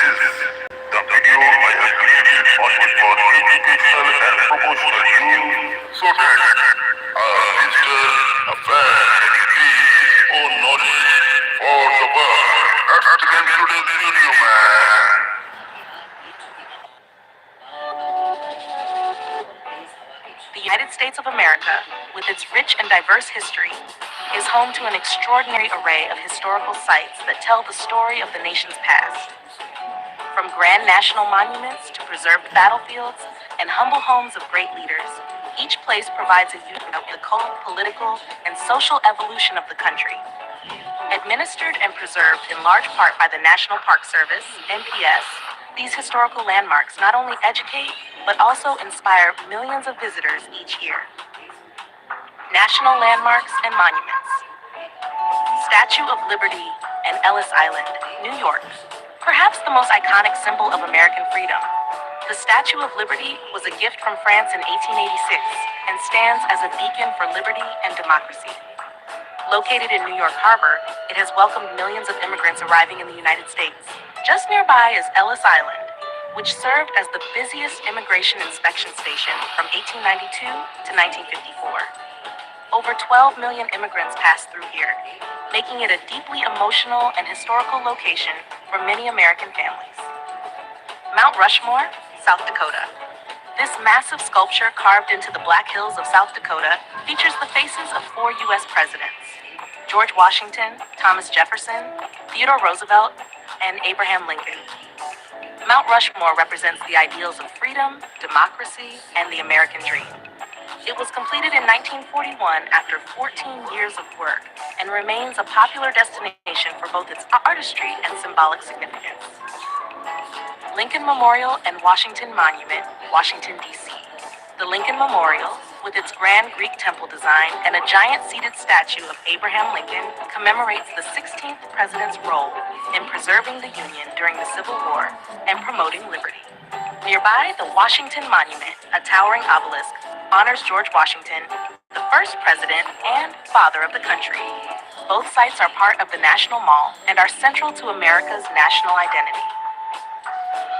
The video I have created only for educational and promotional use so that a visitor, a fan, can gain more knowledge for the world. Let's begin today's video, man. The United States of America, with its rich and diverse history, is home to an extraordinary array of historical sites that tell the story of the nation's past. From grand national monuments to preserved battlefields and humble homes of great leaders, each place provides a view of the cultural, political, and social evolution of the country. Administered and preserved in large part by the National Park Service, NPS, these historical landmarks not only educate, but also inspire millions of visitors each year. National Landmarks and Monuments. Statue of Liberty and Ellis Island, New York. Perhaps the most iconic symbol of American freedom. The Statue of Liberty was a gift from France in 1886 and stands as a beacon for liberty and democracy. Located in New York Harbor, it has welcomed millions of immigrants arriving in the United States. Just nearby is Ellis Island, which served as the busiest immigration inspection station from 1892 to 1954. Over 12 million immigrants passed through here, making it a deeply emotional and historical location for many American families. Mount Rushmore, South Dakota. This massive sculpture carved into the Black Hills of South Dakota features the faces of 4 U.S. presidents: George Washington, Thomas Jefferson, Theodore Roosevelt, and Abraham Lincoln. Mount Rushmore represents the ideals of freedom, democracy, and the American dream. It was completed in 1941 after 14 years of work and remains a popular destination for both its artistry and symbolic significance. Lincoln Memorial and Washington Monument, Washington, D.C. The Lincoln Memorial, with its grand Greek temple design and a giant seated statue of Abraham Lincoln, commemorates the 16th president's role in preserving the Union during the Civil War and promoting liberty. Nearby, the Washington Monument, a towering obelisk, honors George Washington, the first president and father of the country. Both sites are part of the National Mall and are central to America's national identity.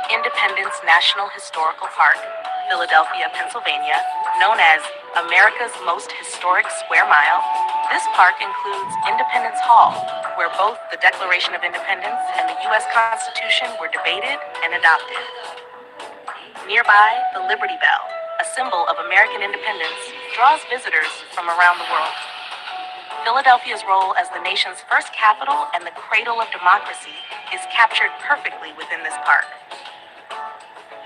Independence National Historical Park, Philadelphia, Pennsylvania, known as America's most historic square mile. This park includes Independence Hall, where both the Declaration of Independence and the U.S. Constitution were debated and adopted. Nearby, the Liberty Bell, a symbol of American independence, draws visitors from around the world. Philadelphia's role as the nation's first capital and the cradle of democracy is captured perfectly within this park.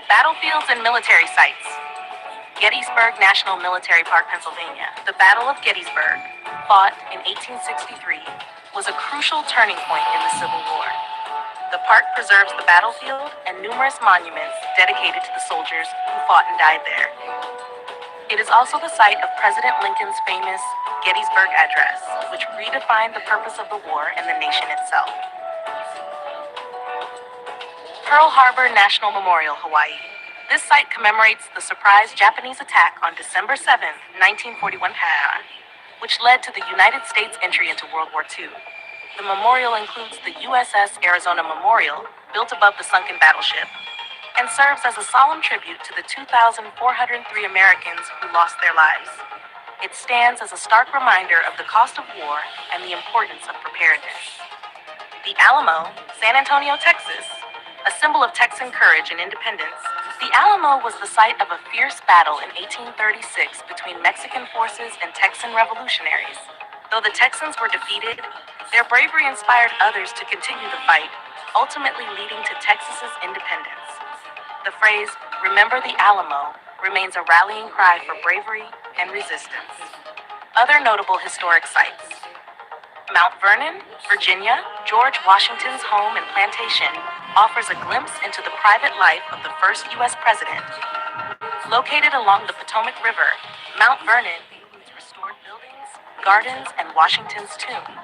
Battlefields and military sites. Gettysburg National Military Park, Pennsylvania. The Battle of Gettysburg, fought in 1863, was a crucial turning point in the Civil War. The park preserves the battlefield and numerous monuments dedicated to the soldiers who fought and died there. It is also the site of President Lincoln's famous Gettysburg Address, which redefined the purpose of the war and the nation itself. Pearl Harbor National Memorial, Hawaii. This site commemorates the surprise Japanese attack on December 7, 1941, which led to the United States entry into World War II. The memorial includes the USS Arizona Memorial, built above the sunken battleship, and serves as a solemn tribute to the 2,403 Americans who lost their lives. It stands as a stark reminder of the cost of war and the importance of preparedness. The Alamo, San Antonio, Texas. A symbol of Texan courage and independence, the Alamo was the site of a fierce battle in 1836 between Mexican forces and Texan revolutionaries. Though the Texans were defeated, their bravery inspired others to continue the fight, ultimately leading to Texas's independence. The phrase, "Remember the Alamo," remains a rallying cry for bravery and resistance. Other notable historic sites. Mount Vernon, Virginia, George Washington's home and plantation, offers a glimpse into the private life of the first U.S. president. Located along the Potomac River, Mount Vernon includes restored buildings, gardens, and Washington's tomb.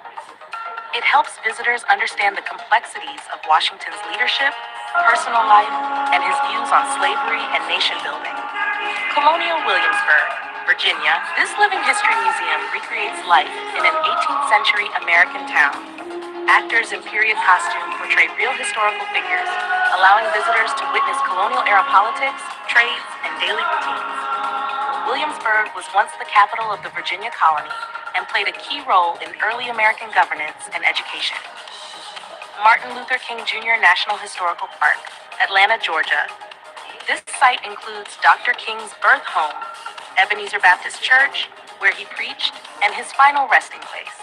It helps visitors understand the complexities of Washington's leadership, personal life, and his views on slavery and nation building. Colonial Williamsburg, Virginia, this living history museum recreates life in an 18th century American town. Actors in period costume portray real historical figures, allowing visitors to witness colonial-era politics, trades, and daily routines. Williamsburg was once the capital of the Virginia colony and played a key role in early American governance and education. Martin Luther King Jr. National Historical Park, Atlanta, Georgia. This site includes Dr. King's birth home, Ebenezer Baptist Church, where he preached, and his final resting place.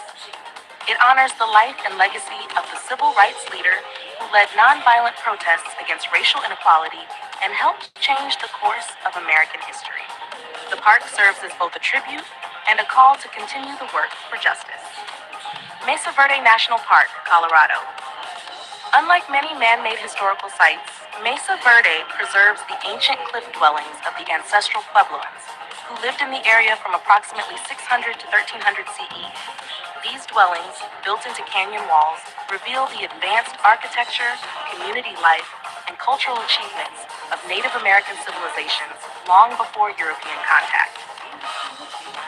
It honors the life and legacy of the civil rights leader who led nonviolent protests against racial inequality and helped change the course of American history. The park serves as both a tribute and a call to continue the work for justice. Mesa Verde National Park, Colorado. Unlike many man-made historical sites, Mesa Verde preserves the ancient cliff dwellings of the ancestral Puebloans, who lived in the area from approximately 600 to 1300 CE. These dwellings, built into canyon walls, reveal the advanced architecture, community life, and cultural achievements of Native American civilizations long before European contact.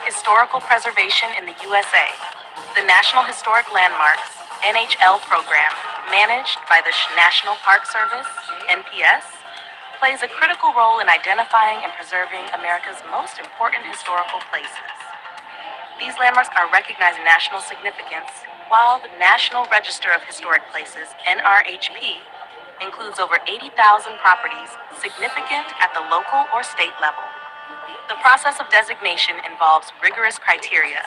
Historical preservation in the USA. The National Historic Landmarks, NHL program, managed by the National Park Service, NPS, plays a critical role in identifying and preserving America's most important historical places. These landmarks are recognized in national significance, while the National Register of Historic Places, NRHP, includes over 80,000 properties significant at the local or state level. The process of designation involves rigorous criteria.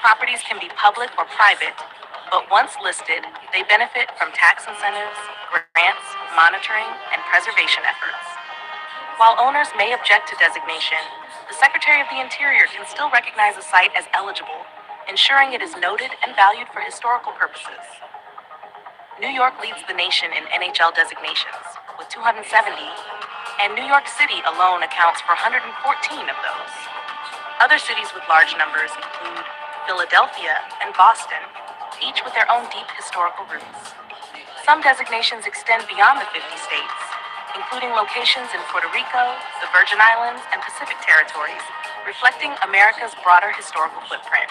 Properties can be public or private, but once listed, they benefit from tax incentives, grants, monitoring, and preservation efforts. While owners may object to designation, the Secretary of the Interior can still recognize a site as eligible, ensuring it is noted and valued for historical purposes. New York leads the nation in NHL designations, with 270, and New York City alone accounts for 114 of those. Other cities with large numbers include Philadelphia and Boston, each with their own deep historical roots. Some designations extend beyond the 50 states, including locations in Puerto Rico, the Virgin Islands, and Pacific territories, reflecting America's broader historical footprint.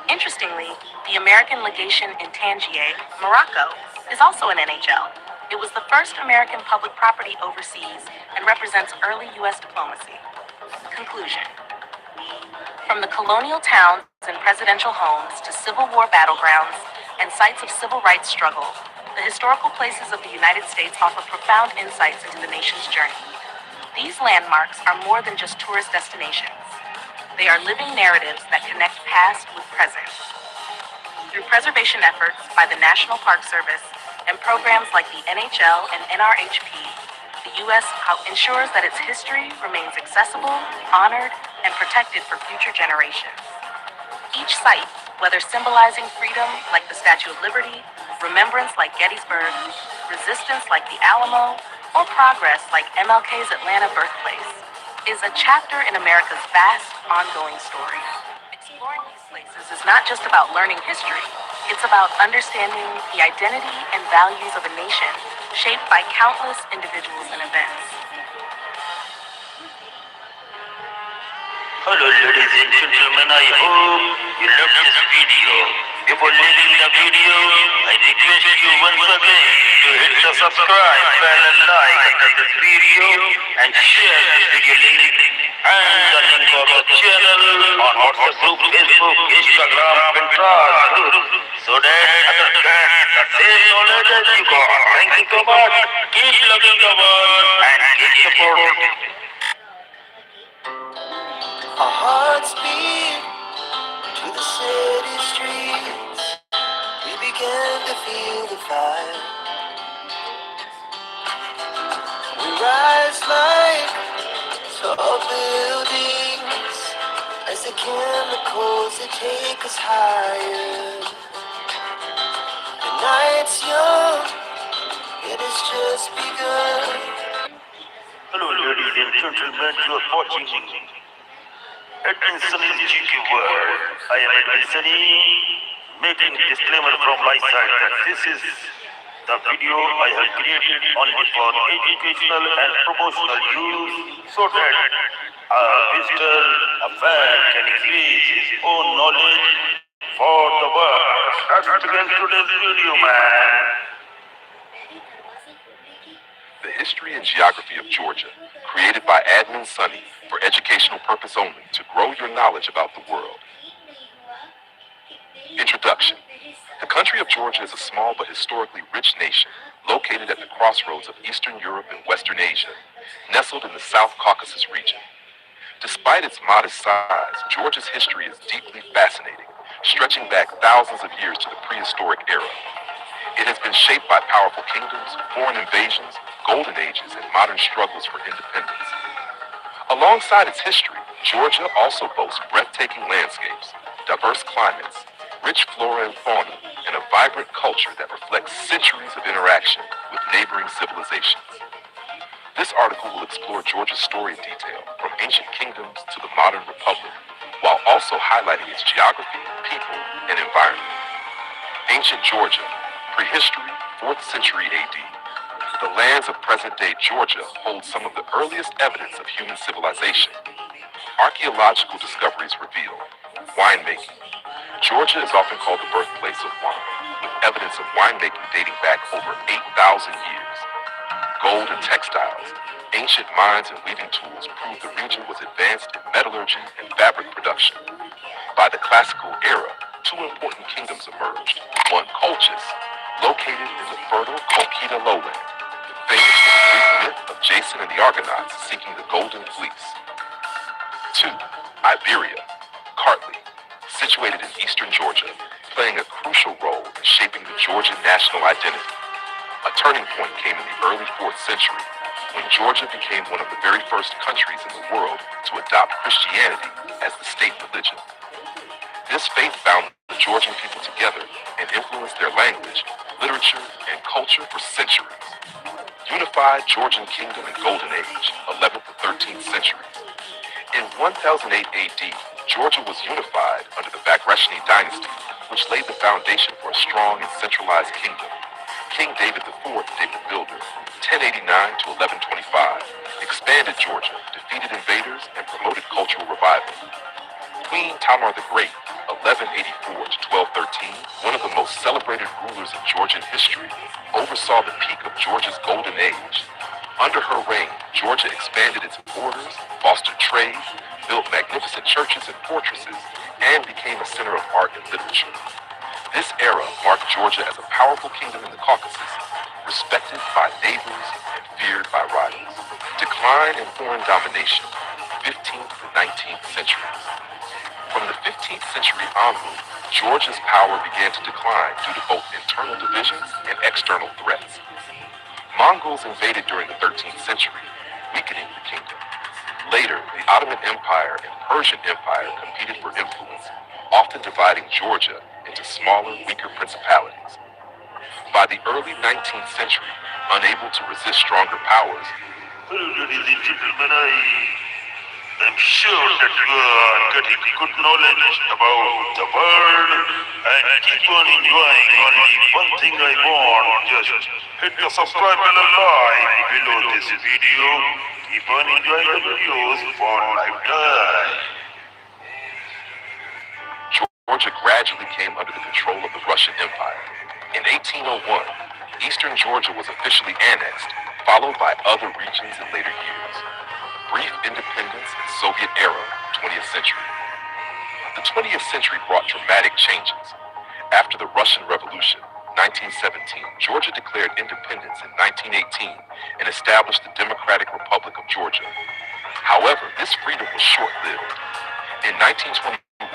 Interestingly, the American legation in Tangier, Morocco, is also an NHL. It was the first American public property overseas and represents early U.S. diplomacy. Conclusion. From the colonial towns and presidential homes to Civil War battlegrounds and sites of civil rights struggle, the historical places of the United States offer profound insights into the nation's journey. These landmarks are more than just tourist destinations. They are living narratives that connect past with present. Through preservation efforts by the National Park Service and programs like the NHL and NRHP, the U.S. ensures that its history remains accessible, honored, and protected for future generations. Each site, whether symbolizing freedom like the Statue of Liberty, remembrance like Gettysburg, resistance like the Alamo, or progress like MLK's Atlanta birthplace, is a chapter in America's vast, ongoing story. Exploring these places is not just about learning history, it's about understanding the identity and values of a nation shaped by countless individuals and events. Hello ladies and gentlemen, I hope you love this video. Before leaving the video, I request you once again to hit the subscribe bell and like under this video and share this video link and the link of the channel on WhatsApp group, Facebook, Instagram, Pinterest, so that others get the same knowledge as you got. Thank you so much. Keep loving the world and keep supporting. Our hearts beat to the city streets. We began to feel the fire. We rise like tall buildings as the chemicals that take us higher. The night's young, it has just begun. Hello ladies and gentlemen, you are watching Edmondson GQ World. I am Edmondson, making disclaimer from my side that this is the video I have created only for educational and promotional use so that a visitor, a fan can increase his own knowledge for the world. Let's begin today's video, man. History and Geography of Georgia, created by Admin Sunny for educational purpose only to grow your knowledge about the world. Introduction. The country of Georgia is a small but historically rich nation located at the crossroads of Eastern Europe and Western Asia, nestled in the South Caucasus region. Despite its modest size, Georgia's history is deeply fascinating, stretching back thousands of years to the prehistoric era. It has been shaped by powerful kingdoms, foreign invasions, golden ages, and modern struggles for independence. Alongside its history, Georgia also boasts breathtaking landscapes, diverse climates, rich flora and fauna, and a vibrant culture that reflects centuries of interaction with neighboring civilizations. This article will explore Georgia's story in detail, from ancient kingdoms to the modern republic, while also highlighting its geography, people, and environment. Ancient Georgia, prehistory, 4th century AD. The lands of present-day Georgia hold some of the earliest evidence of human civilization. Archaeological discoveries reveal winemaking. Georgia is often called the birthplace of wine, with evidence of winemaking dating back over 8,000 years. Gold and textiles. Ancient mines and weaving tools prove the region was advanced in metallurgy and fabric production. By the classical era, two important kingdoms emerged. One, Colchis, located in the fertile Colchida lowland, famous for the Greek myth of Jason and the Argonauts seeking the Golden Fleece. Two, Iberia, Kartli, situated in eastern Georgia, playing a crucial role in shaping the Georgian national identity. A turning point came in the early 4th century, when Georgia became one of the very first countries in the world to adopt Christianity as the state religion. This faith bound the Georgian people together and influenced their language, literature, and culture for centuries. Unified Georgian Kingdom and Golden Age, 11th to 13th centuries. In 1008 AD, Georgia was unified under the Bagrationi dynasty, which laid the foundation for a strong and centralized kingdom. King David IV, David the Builder, 1089 to 1125, expanded Georgia, defeated invaders, and promoted cultural revival. Queen Tamar the Great, 1184 to 1213, one of the most celebrated rulers in Georgian history, oversaw the peak of Georgia's golden age. Under her reign, Georgia expanded its borders, fostered trade, built magnificent churches and fortresses, and became a center of art and literature. This era marked Georgia as a powerful kingdom in the Caucasus, respected by neighbors and feared by rivals. Decline in foreign domination, 15th to 19th centuries. From the 15th century onward, Georgia's power began to decline due to both internal divisions and external threats. Mongols invaded during the 13th century, weakening the kingdom. Later, the Ottoman Empire and Persian Empire competed for influence, often dividing Georgia into smaller, weaker principalities. By the early 19th century, unable to resist stronger powers, Ladies and gentlemen, I'm sure that you are getting good knowledge about the world and keep on enjoying. Only one thing I want, just hit the subscribe button like below this video. Keep on enjoying the videos for lifetime. Georgia gradually came under the control of the Russian Empire. In 1801, eastern Georgia was officially annexed, followed by other regions in later years. Brief independence in Soviet era, 20th century. The 20th century brought dramatic changes. After the Russian Revolution, 1917, Georgia declared independence in 1918 and established the Democratic Republic of Georgia. However, this freedom was short-lived. In 1921,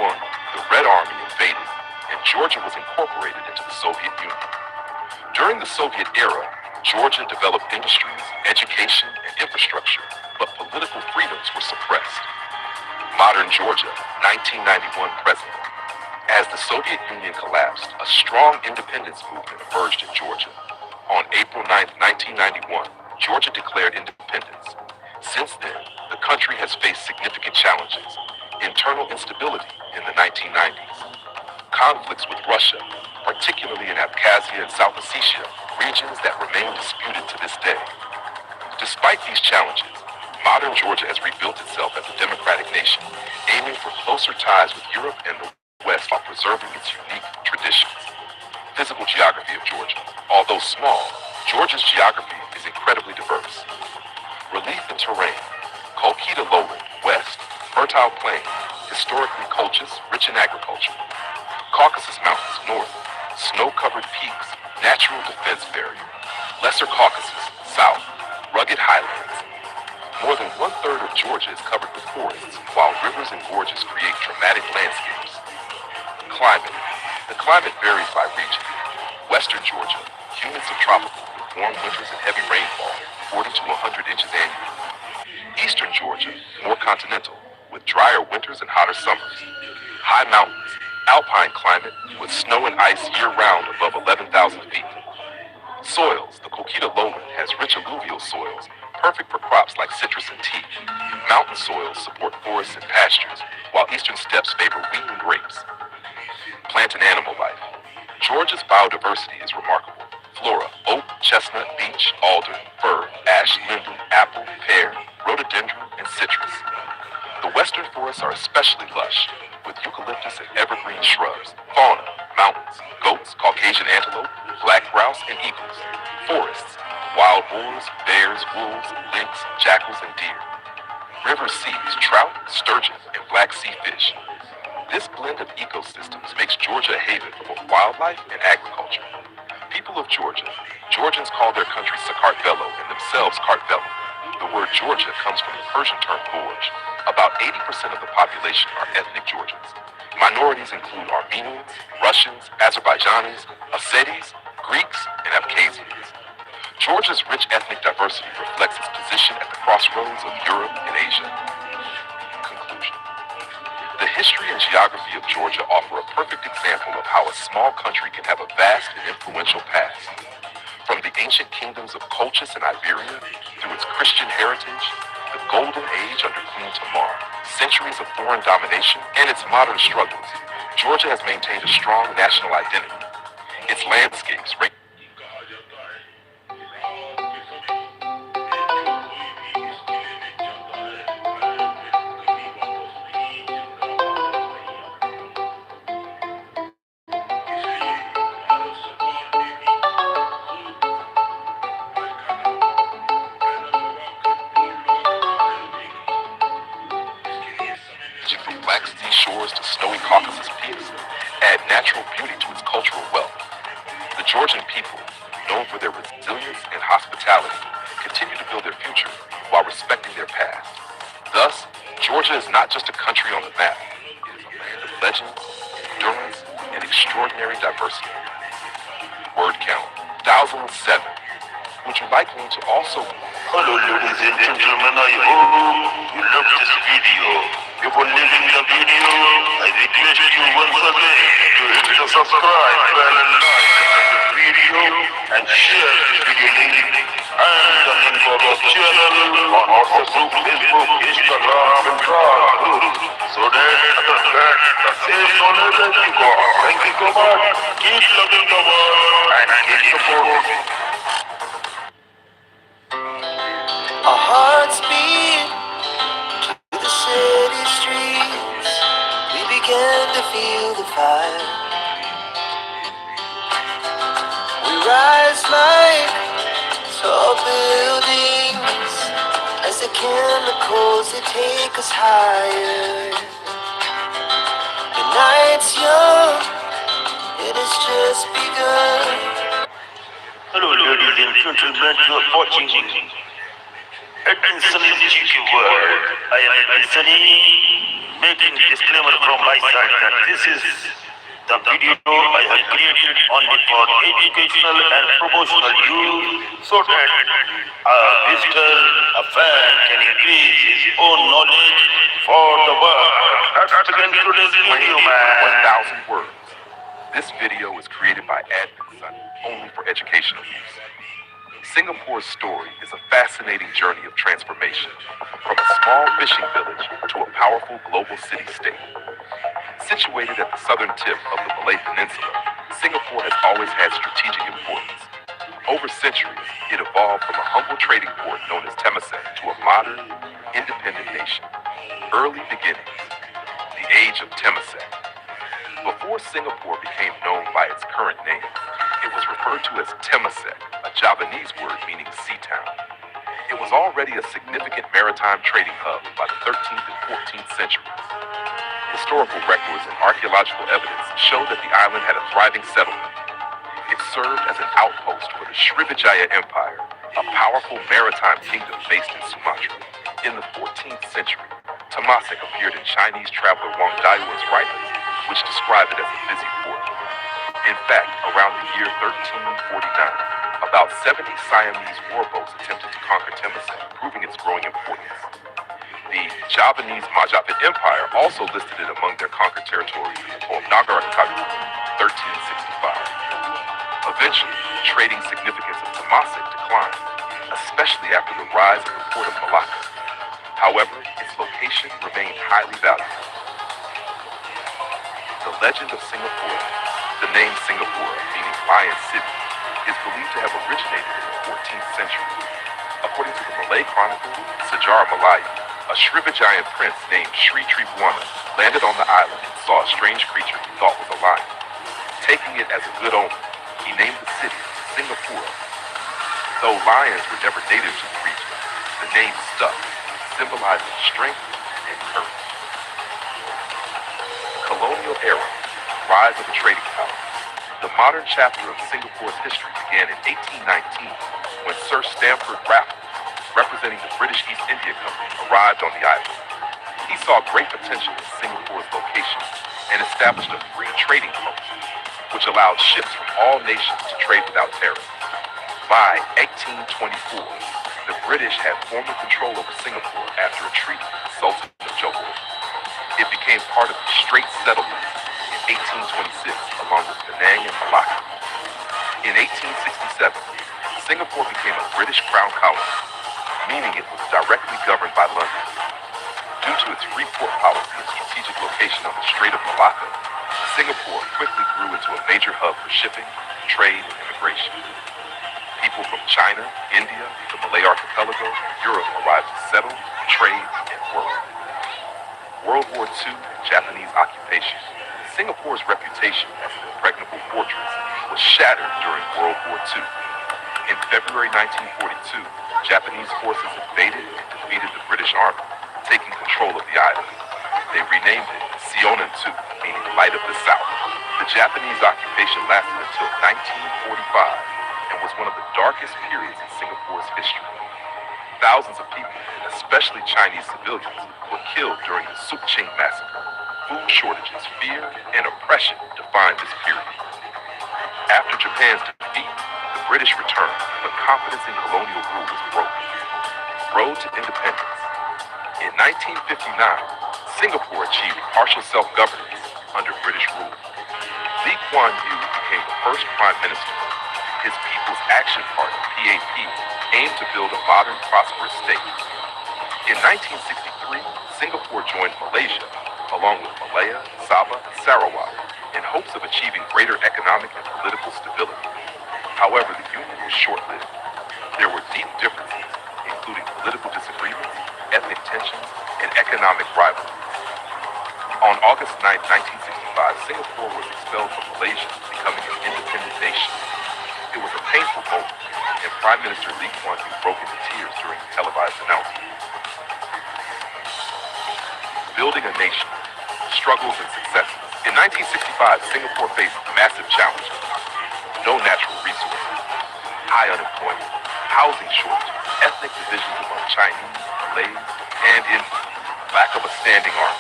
the Red Army invaded, and Georgia was incorporated into the Soviet Union. During the Soviet era, Georgia developed industries, education, and infrastructure, but political freedoms were suppressed. Modern Georgia, 1991 present. As the Soviet Union collapsed, a strong independence movement emerged in Georgia. On April 9, 1991, Georgia declared independence. Since then, the country has faced significant challenges. Internal instability in the 1990s. Conflicts with Russia, particularly in Abkhazia and South Ossetia, regions that remain disputed to this day. Despite these challenges, modern Georgia has rebuilt itself as a democratic nation, aiming for closer ties with Europe and the West while preserving its unique traditions. Physical geography of Georgia. Although small, Georgia's geography is incredibly diverse. Relief and terrain: Kolkita lowland, west, fertile plain, historically Colchis, rich in agriculture. Caucasus Mountains, north, snow-covered peaks, natural defense barrier. Lesser Caucasus, south, rugged highlands. More than one-third of Georgia is covered with forests, while rivers and gorges create dramatic landscapes. Climate. The climate varies by region. Western Georgia, humid subtropical, with warm winters and heavy rainfall, 40 to 100 inches annually. Eastern Georgia, more continental, with drier winters and hotter summers. High mountains, alpine climate, with snow and ice year-round above 11,000 feet. Soils: the Kolkita lowland has rich alluvial soils, perfect for crops like citrus and tea. Mountain soils support forests and pastures, while eastern steppes favor wheat and grapes. Plant and animal life. Georgia's biodiversity is remarkable. Flora: oak, chestnut, beech, alder, fir, ash, linden, apple, pear, rhododendron, and citrus. The western forests are especially lush, with eucalyptus and evergreen shrubs. Fauna: mountains, goats, Caucasian antelope, black grouse, and eagles. Forests: wild boars, bears, wolves, lynx, jackals, and deer. River seas: trout, sturgeon, and black sea fish. This blend of ecosystems makes Georgia a haven for both wildlife and agriculture. People of Georgia: Georgians call their country Sakartvelo and themselves Kartvelo. The word Georgia comes from the Persian term Gorge. About 80% of the population are ethnic Georgians. Minorities include Armenians, Russians, Azerbaijanis, Ossetis, Greeks, and Abkhazians. Georgia's rich ethnic diversity reflects its position at the crossroads of Europe and Asia. Conclusion. The history and geography of Georgia offer a perfect example of how a small country can have a vast and influential past. From the ancient kingdoms of Colchis and Iberia, through its Christian heritage, the Golden Age under Queen Tamar, centuries of foreign domination, and its modern struggles, Georgia has maintained a strong national identity. Its landscapes, from Black Sea shores to snowy Caucasus peaks, add natural beauty to its cultural wealth. The Georgian people, known for their resilience and hospitality, continue to build their future while respecting their past. Thus, Georgia is not just a country on the map. It is a land of legends, endurance, and extraordinary diversity. Word count: 1,007. Would you like me to also... Hello ladies and gentlemen, I hope you love this video. Before leaving the video, I request you once again to hit the subscribe bell and like the video and share this video link and the link of the channel on WhatsApp group, Facebook, Instagram and group so that the same knowledge that you got. Thank you so much. Keep loving the world and keep supporting. Our hearts beat to the city streets. We began to feel the fire. We rise like tall buildings as the chemicals they take us higher. The night's young, it has just begun. Hello ladies and gentlemen, you are watching Edmondson GQ World. I am Edmondson, making disclaimer from my side that this is the video I have created only for educational and promotional use so that a visitor, a fan can increase his own knowledge for the world. Let's begin today's video, man. 1,000 words. This video is created by Edmondson only for educational use. Singapore's story is a fascinating journey of transformation, from a small fishing village to a powerful global city-state. Situated at the southern tip of the Malay Peninsula, Singapore has always had strategic importance. Over centuries, it evolved from a humble trading port known as Temasek to a modern, independent nation. Early beginnings, the age of Temasek. Before Singapore became known by its current name, it was referred to as Temasek, a Javanese word meaning sea town. It was already a significant maritime trading hub by the 13th and 14th centuries. Historical records and archaeological evidence show that the island had a thriving settlement. It served as an outpost for the Srivijaya Empire, a powerful maritime kingdom based in Sumatra. In the 14th century, Temasek appeared in Chinese traveler Wang Dayuan's writings, which describe it as a busy port. In fact, around the year 1349, about 70 Siamese warboats attempted to conquer Temasek, proving its growing importance. The Javanese Majapahit Empire also listed it among their conquered territories in the poem Nagarakagu, 1365. Eventually, the trading significance of Temasek declined, especially after the rise of the port of Malacca. However, its location remained highly valuable. The legend of Singapore, the name Singapore, meaning Lion City, is believed to have originated in the 14th century. According to the Malay chronicle, Sejarah Melayu, a Srivijayan prince named Sri Tribhuwana landed on the island and saw a strange creature he thought was a lion. Taking it as a good omen, he named the city Singapore. Though lions were never native to the region, the name stuck, symbolizing strength and courage. Colonial era, rise of the trading power. The modern chapter of Singapore's history began in 1819 when Sir Stamford Raffles, representing the British East India Company, arrived on the island. He saw great potential in Singapore's location and established a free trading post, which allowed ships from all nations to trade without tariffs. By 1824, the British had formal control over Singapore after a treaty with the Sultan of Johor. It became part of the Straits Settlements in 1826, along with Penang and Malacca. In 1867, Singapore became a British crown colony, meaning it was directly governed by London. Due to its free port policy and strategic location on the Strait of Malacca, Singapore quickly grew into a major hub for shipping, trade, and immigration. People from China, India, the Malay Archipelago, and Europe arrived to settle, trade, and work. World War II and Japanese occupation. Singapore's reputation as an impregnable fortress was shattered during World War II. In February 1942, Japanese forces invaded and defeated the British Army, taking control of the island. They renamed it Sionan-tu, meaning Light of the South. The Japanese occupation lasted until 1945 and was one of the darkest periods in Singapore's history. Thousands of people, especially Chinese civilians, were killed during the Suk Ching massacre. Food shortages, fear, and oppression defined this period. After Japan's defeat, the British returned, but confidence in colonial rule was broken. Road to independence. In 1959, Singapore achieved partial self-governance under British rule. Lee Kuan Yew became the first prime minister. His People's Action Party, PAP, aimed to build a modern, prosperous state. In 1963, Singapore joined Malaysia, along with Malaya, Sabah, and Sarawak, in hopes of achieving greater economic and political stability. However, the union was short-lived. There were deep differences, including political disagreements, ethnic tensions, and economic rivalries. On August 9, 1965, Singapore was expelled from Malaysia, becoming an independent nation. It was a painful moment, and Prime Minister Lee Kuan Yew broke into tears during the televised announcement. Building a nation, struggles and successes. In 1965, Singapore faced massive challenges. No natural resources, high unemployment, housing shortages, ethnic divisions among Chinese, Malays, and Indians, lack of a standing army.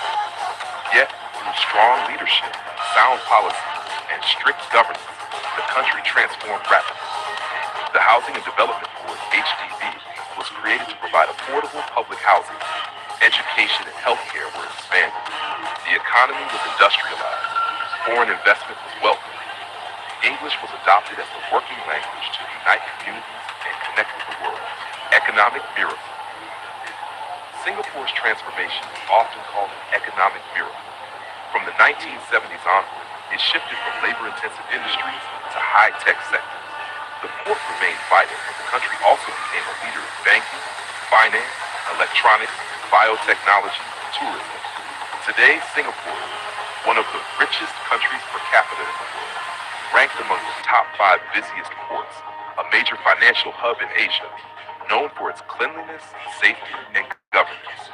Yet, through strong leadership, sound policy, and strict governance, the country transformed rapidly. The Housing and Development Board, HDB, was created to provide affordable public housing. Education and healthcare were expanded. The economy was industrialized. Foreign investment was welcomed. English was adopted as the working language to unite communities and connect with the world. Economic miracle. Singapore's transformation is often called an economic miracle. From the 1970s onward, it shifted from labor-intensive industries to high-tech sectors. The port remained vital, but the country also became a leader in banking, finance, electronics, biotechnology, and tourism. Today, Singapore is one of the richest countries per capita in the world, ranked among the top 5 busiest ports, a major financial hub in Asia, known for its cleanliness, safety, and governance.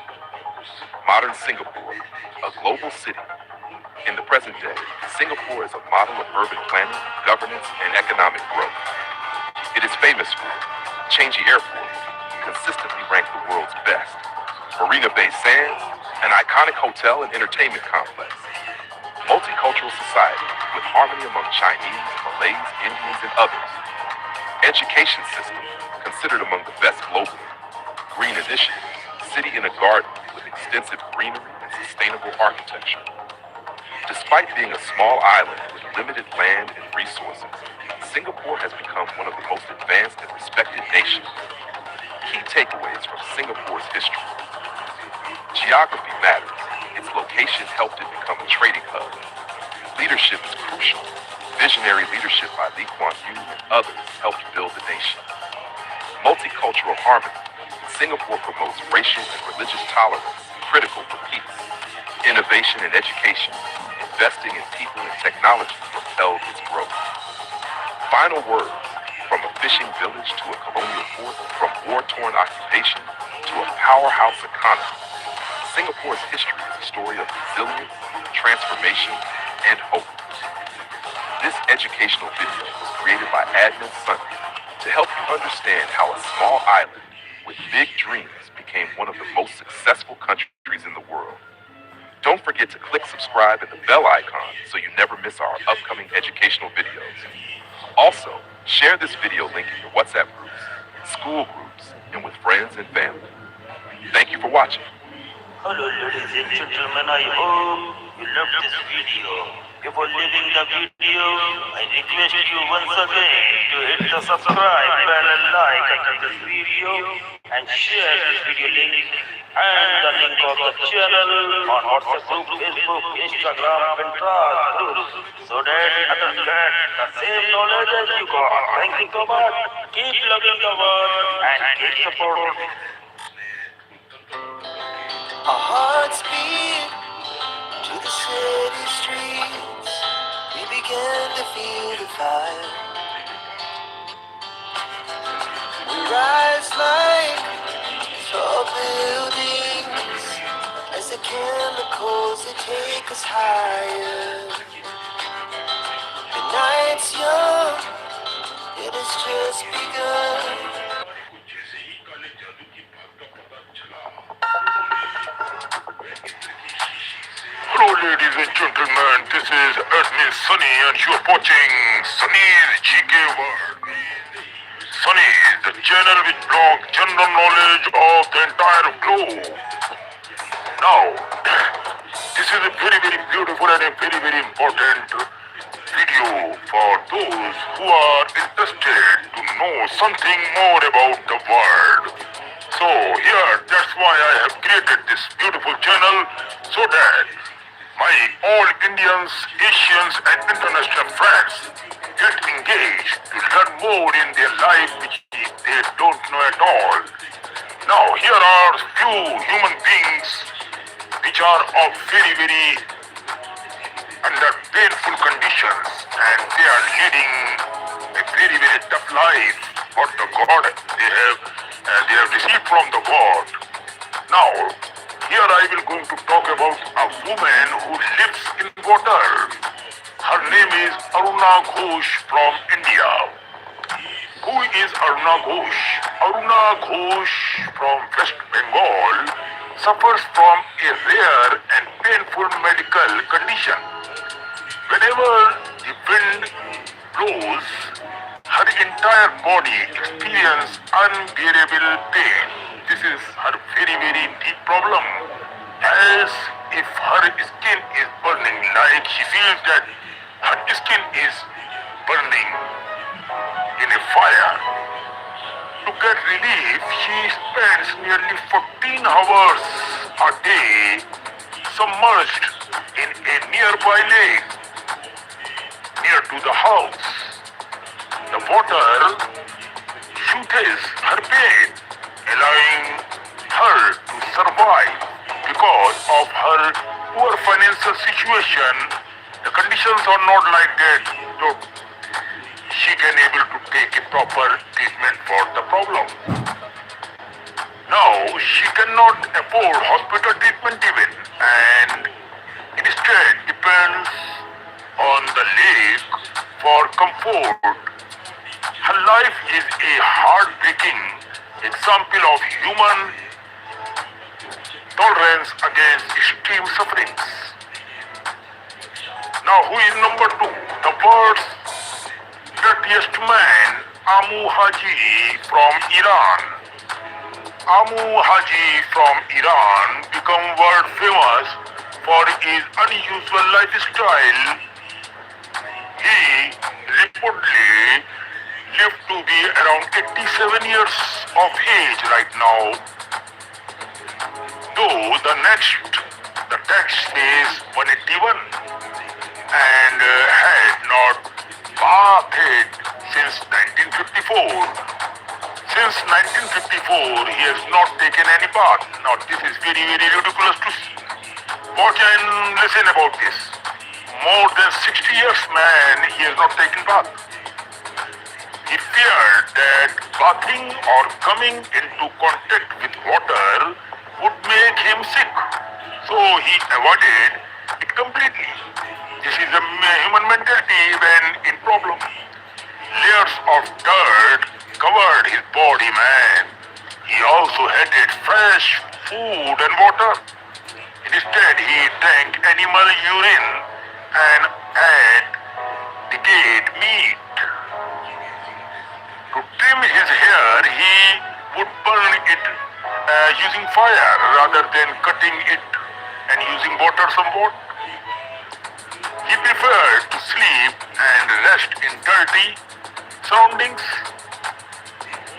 Modern Singapore, a global city. In the present day, Singapore is a model of urban planning, governance, and economic growth. It is famous for Changi Airport, consistently ranked the world's best, Marina Bay Sands, an iconic hotel and entertainment complex, multicultural society with harmony among Chinese, Malays, Indians, and others, education system considered among the best globally, green initiatives, city in a garden with extensive greenery and sustainable architecture. Despite being a small island with limited land and resources, Singapore has become one of the most advanced and respected nations. Key takeaways from Singapore's history. Geography matters. Its location helped it become a trading hub. Leadership is crucial. Visionary leadership by Lee Kuan Yew and others helped build the nation. Multicultural harmony. Singapore promotes racial and religious tolerance, critical for peace. Innovation and education. Investing in people and technology propelled its growth. Final words, from a fishing village to a colonial port, from war-torn occupation to a powerhouse economy, Singapore's history is a story of resilience, transformation, and hope. This educational video was created by Admin Sunday to help you understand how a small island with big dreams became one of the most successful countries in the world. Don't forget to click subscribe and the bell icon so you never miss our upcoming educational videos. Also, share this video link in your WhatsApp groups, school groups, and with friends and family. Thank you for watching. Hello ladies and gentlemen, I hope you loved this video. Before leaving the video, I request you once again to hit the subscribe button and like under this video and share this video link and the link of the channel on WhatsApp group, Facebook, Instagram, Pinterest groups so that others get the same knowledge as you got. Thank you so much. Keep loving the world and keep supporting. Our hearts beat to the city streets. We began to feel the fire. We rise like tall buildings as the chemicals that take us higher. The night's young, it has just begun. Hello ladies and gentlemen, this is Admin Sunny and you're watching Sunny's GK World. Sunny is the channel which blogs general knowledge of the entire globe. Now, this is a very beautiful and a very important video for those who are interested to know something more about the world. So here, that's why I have created this beautiful channel so that my all Indians, Asians and international friends get engaged to learn more in their life which they don't know at all. Now here are few human beings which are of very under painful conditions and they are leading a very tough life for the God they have received from the God. Now here I will going to talk about a woman who lives in water. Her name is Aruna Ghosh from India. Who is Aruna Ghosh? Aruna Ghosh from West Bengal suffers from a rare and painful medical condition. Whenever the wind blows, her entire body experiences unbearable pain. This is her very deep problem. As if her skin is burning, like she feels that her skin is burning in a fire. To get relief, she spends nearly 14 hours a day submerged in a nearby lake near to the house. The water soothes her pain, allowing her to survive. Because of her poor financial situation, the conditions are not like that. So she can able to take a proper treatment for the problem. Now she cannot afford hospital treatment even, and instead depends on the lake for comfort. Her life is a heartbreaking example of human tolerance against extreme sufferings. Now who is number 2? The world's dirtiest man, Amu Haji from Iran. Amu Haji from Iran became world famous for his unusual lifestyle. He reportedly lived to be around 87 years of age right now. Though the text says 181 and had not bathed since 1954. Since 1954, he has not taken any bath. Now this is very, very ridiculous to see. Watch and listen about this. More than 60 years man, he has not taken bath. He feared that bathing or coming into contact with water would make him sick. So he avoided it completely. This is a human mentality when in problem. Layers of dirt covered his body, man. He also hated fresh food and water. Instead, he drank animal urine and ate decayed meat. To trim his hair, he would burn it using fire rather than cutting it and using water somewhat. He preferred to sleep and rest in dirty surroundings.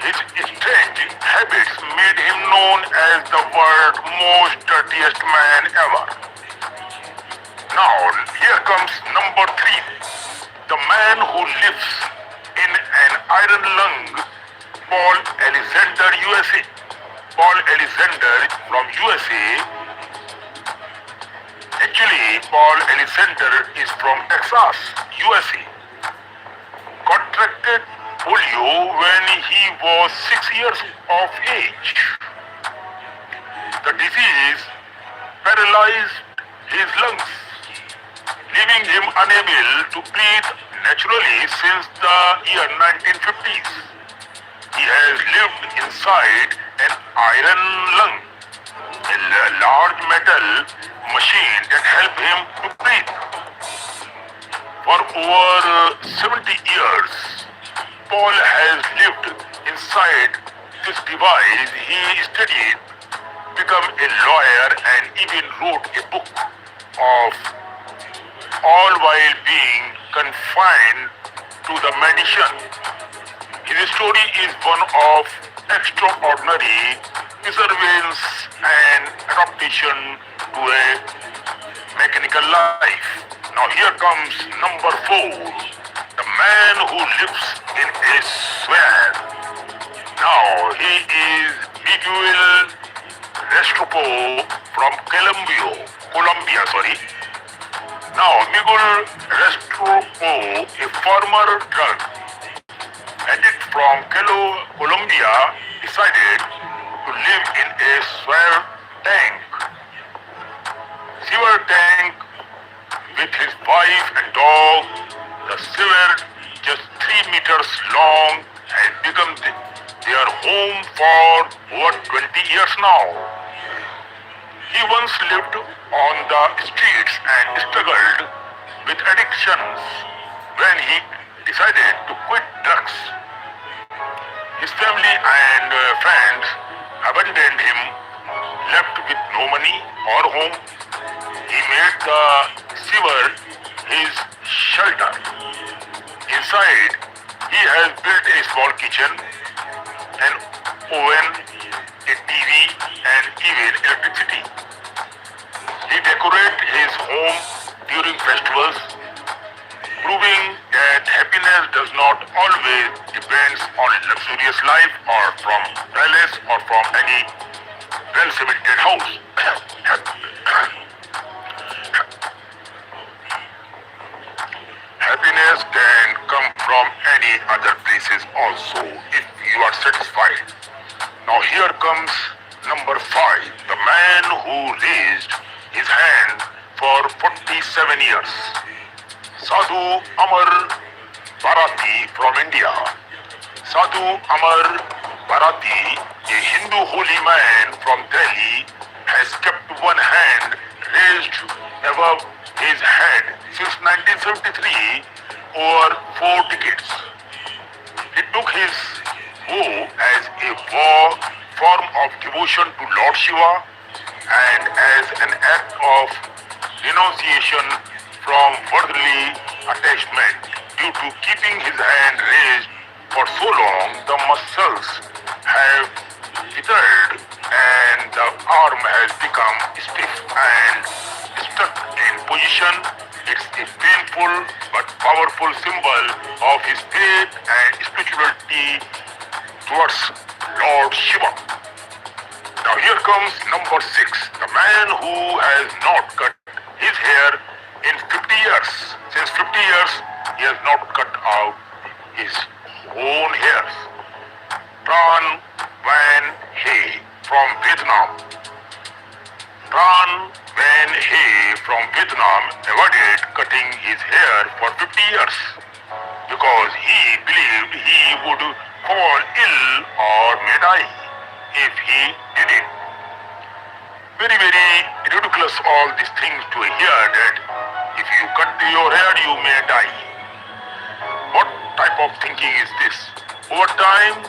His strange habits made him known as the world's most dirtiest man ever. Now, here comes number 3. The man who lives in an iron lung, Paul Alexander, USA. Paul Alexander from USA. Actually, Paul Alexander is from Texas, USA. Contracted polio when he was 6 years of age. The disease paralyzed his lungs, leaving him unable to breathe naturally since the year 1950s. He has lived inside an iron lung, a large metal machine that helped him to breathe. For over 70 years, Paul has lived inside this device. He studied, became a lawyer, and even wrote a book of all while being confined to the mansion. His story is one of extraordinary perseverance and adaptation to a mechanical life. Now here comes number 4. The man who lives in a swamp. Now he is Miguel Restrepo from Colombia. Now Miguel Restrepo, a former drug addict from Colombia, decided to live in a sewer tank with his wife and dog. The sewer, just 3 meters long, has become their home for over 20 years now. He once lived on the streets and struggled with addictions. When he decided to quit drugs, his family and friends abandoned him, left with no money or home. He made the sewer his shelter. Inside, he has built a small kitchen, an oven, a TV, and even electricity. He decorates his home during festivals, proving that happiness does not always depend on luxurious life or from palace or from any well-cemented house. Happiness can come from many other places also, if you are satisfied. Now here comes number 5, the man who raised his hand for 47 years. Sadhu Amar Bharati from India. Sadhu Amar Bharati, a Hindu holy man from Delhi, has kept one hand raised above his head since 1973, over 4 decades. He took his vow as a form of devotion to Lord Shiva and as an act of renunciation from worldly attachment. Due to keeping his hand raised for so long, the muscles have withered and the arm has become stiff and stuck in position. It's a painful but powerful symbol of his faith and spirituality towards Lord Shiva. Now here comes number 6, the man who has not cut his hair in 50 years. Since 50 years, he has not cut out his own hairs. Tran Van He from Vietnam. Tran Van He from Vietnam avoided cutting his hair for 50 years because he believed he would fall ill or may die if he did it. Very, very ridiculous all these things to hear that if you cut your hair you may die. What type of thinking is this? Over time,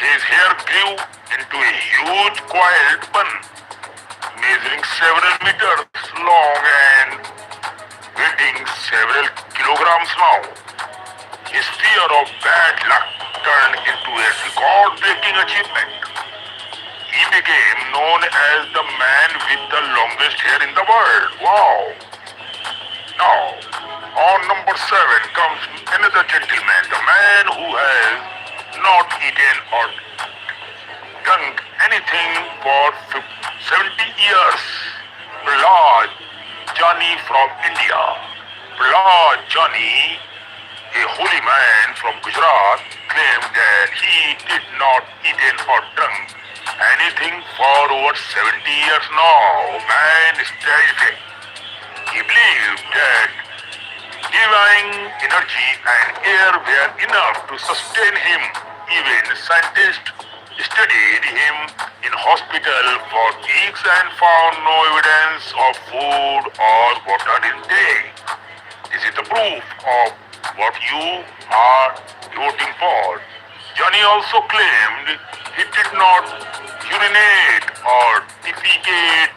his hair grew into a huge coiled bun, measuring several meters long and weighing several kilograms now. His fear of bad luck turned into a record-breaking achievement. He became known as the man with the longest hair in the world. Wow! Now, on number 7 comes another gentleman, the man who has not eaten or drunk anything for 70 years. Prahlad Jani from India. Prahlad Jani, a holy man from Gujarat, claimed that he did not eat or drunk anything for over 70 years now. Man is terrific. He believed that divine energy and air were enough to sustain him. Even scientists studied him in hospital for weeks and found no evidence of food or water intake. This is the proof of what you are voting for. Johnny also claimed he did not urinate or defecate,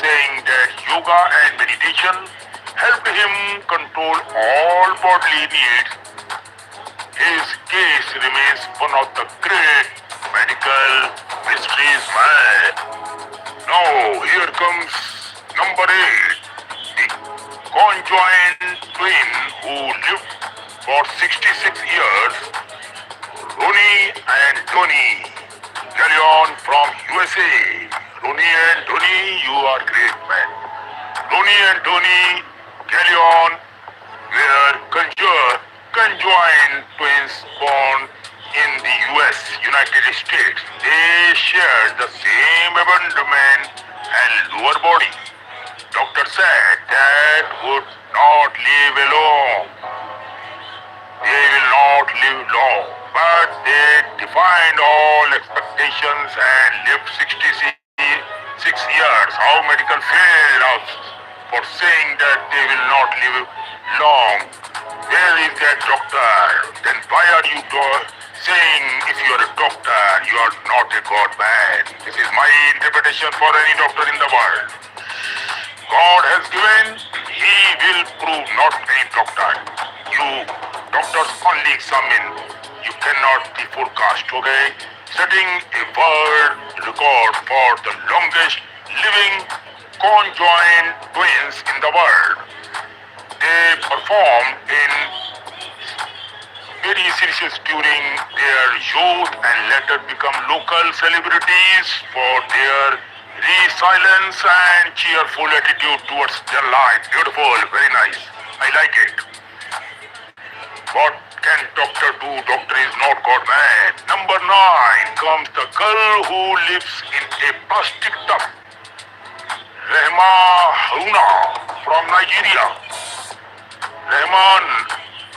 saying that yoga and meditation helped him control all bodily needs. His case remains one of the great medical mysteries, man. Now, here comes number 8, the conjoined twin who lived for 66 years, Ronnie and Tony Gallion from USA. Ronnie and Tony, you are great, man. Ronnie and Tony Gallion were conjoined twins born in the US, United States. They shared the same abdomen and lower body. Doctor said that would not live alone. They will not live long, but they defied all expectations and lived 66 years. How medical failed us for saying that they will not live long. Where is that doctor? Then why are you saying if you are a doctor, you are not a God man? This is my interpretation for any doctor in the world. God has given, he will prove, not any doctor. You doctors only examine. You cannot be forecast, okay? Setting a world record for the longest living conjoined twins in the world. They performed in very serious during their youth and later become local celebrities for their resilience and cheerful attitude towards their life. Beautiful, very nice. I like it. What can doctor do? Doctor is not God man. Number 9 comes the girl who lives in a plastic tub. Rehma Haruna from Nigeria. Rehman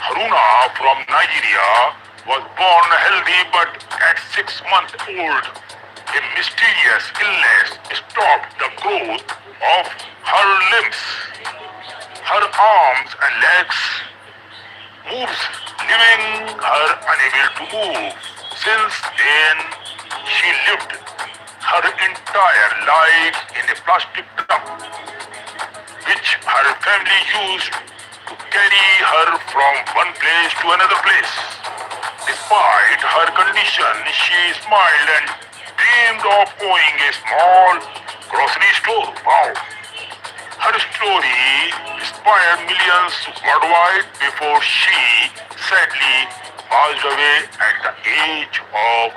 Haruna from Nigeria was born healthy, but at 6 months old, a mysterious illness stopped the growth of her limbs. Her arms and legs moves, leaving her unable to move. Since then, she lived her entire life in a plastic tub, which her family used to carry her from one place to another place. Despite her condition, she smiled and dreamed of owning a small grocery store. Wow! Her story inspired millions worldwide before she sadly passed away at the age of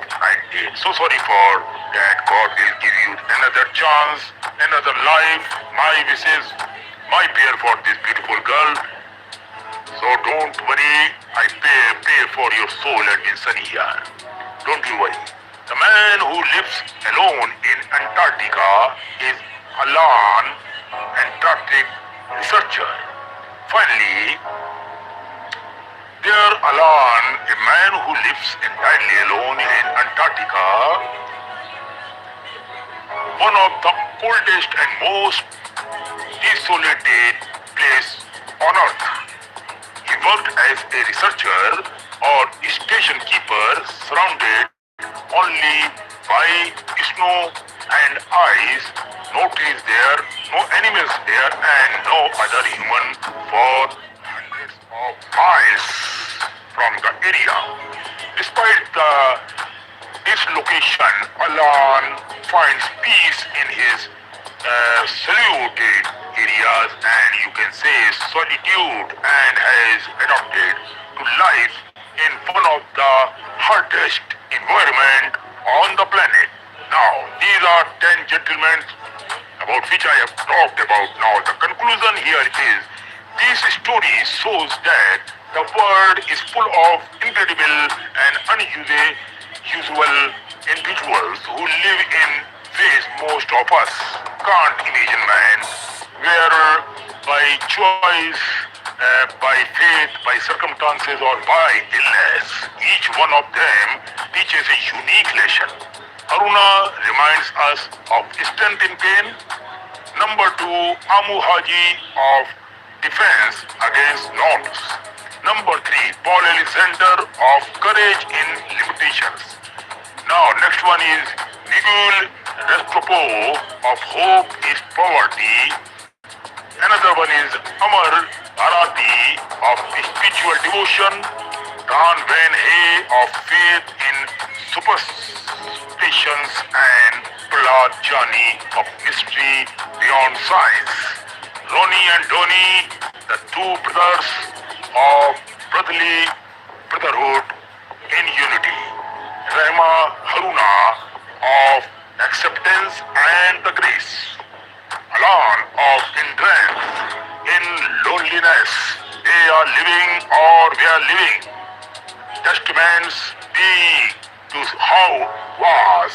19. So sorry for that. God will give you another chance, another life. My wishes, my prayer for this beautiful girl. So don't worry, I pray for your soul and Vincent here. Don't you worry. The man who lives alone in Antarctica is Alan, Antarctic researcher. Finally, there Alan, a man who lives entirely alone in Antarctica, one of the oldest and most desolated place on earth. He worked as a researcher or station keeper, surrounded only by snow and ice. No trees there, no animals there, and no other human for hundreds of miles from the area. Despite this location, Alan finds peace in his secluded areas, and you can say solitude, and has adapted to life in one of the hottest environment on the planet. Now, these are 10 gentlemen about which I have talked about. Now, the conclusion here is this story shows that the world is full of incredible and unusual individuals who live in ways most of us can't imagine, man, whether by choice, by faith, by circumstances, or by illness. Each one of them teaches a unique lesson. Haruna reminds us of strength in pain. Number 2, Amu Haji of defense against norms. Number 3, Paul Alexander of courage in limitations. Now, next one is Miguel Restropo of hope is poverty. Another one is Amar Arati of spiritual devotion. Dan Van Hay of faith in superstitions, and Prahlad Jani of mystery beyond science. Ronnie and Donnie, the two brothers of brotherhood in unity. Rehma Haruna of acceptance and the grace. Alan of endurance in loneliness. They are living or we are living. Testaments be to how was.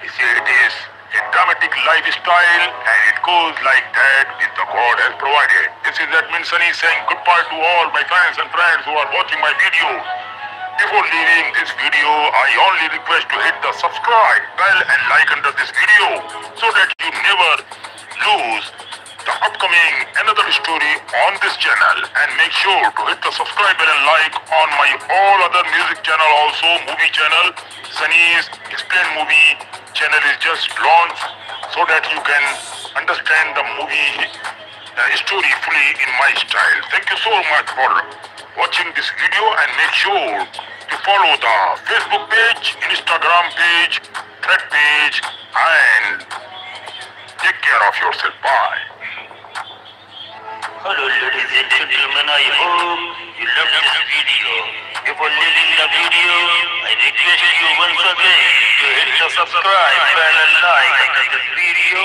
He said it is a dramatic lifestyle, and it goes like that with the God has provided. This is Edmund Sunny saying goodbye to all my fans and friends who are watching my video. Before leaving this video, I only request to hit the subscribe bell and like under this video so that you never lose the upcoming another story on this channel, and make sure to hit the subscribe bell and like on my all other music channel, also movie channel. Sunny's Explain Movie channel is just launched so that you can understand the movie story fully in my style. Thank you so much for watching this video, and make sure to follow the Facebook page, Instagram page, Thread page, and take care of yourself. Bye. Hello ladies and gentlemen, I hope you love this video. Before leaving the video, I request you once again to hit the subscribe bell and like this video,